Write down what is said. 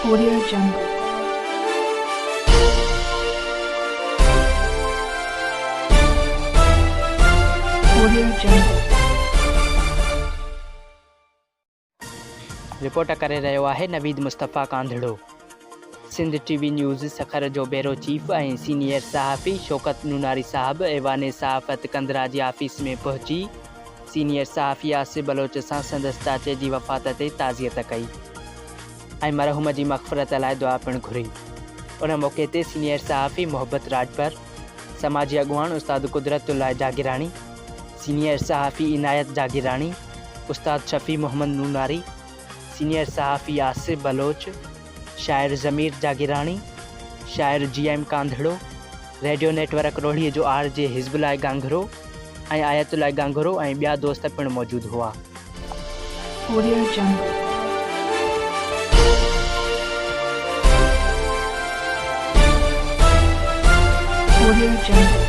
Audio Jungle. Audio Jungle. Report करे रहियो आहे नवीद मुस्तफ़ा कांधड़ो। सिंध टीवी न्यूज़ सखर जो ब्यूरो चीफ ऐं सीनियर सहाफ़ी शौकत नूनारी साहब ऐवान सहाफ़त कंदरा जी ऑफिस में पहुची सीनियर सहाफ़ी आसिफ बलोच सां संदसि चाचे जी वफ़ात ते ताज़ियत कई ऐं मरहूम जी मग़फ़िरत लाइ दुआ पिणु घुरी। उन मौक़े ते सीनियर सहाफ़ी मोहब्बत राजभर, समाजी अॻुवान उस्ताद कुदरतुल्लाह जागिराणी, सीनियर सहाफ़ी इनायत जागिराणी, उस्ताद शफ़ी मोहम्मद नूनारी, सीनियर सहाफ़ी आसिफ बलोच, शायर ज़मीर जागिराणी, शायर GM कांधड़ो, रेडियो नेटवर्क रोहड़ीअ जो RJ हिज़बुल्लाह गांगरो ऐं आयतुल्लाह गांगरो ऐं ॿिया दोस्त पिणु मौजूदु हुआ। Audio Jungle. Audio Jungle.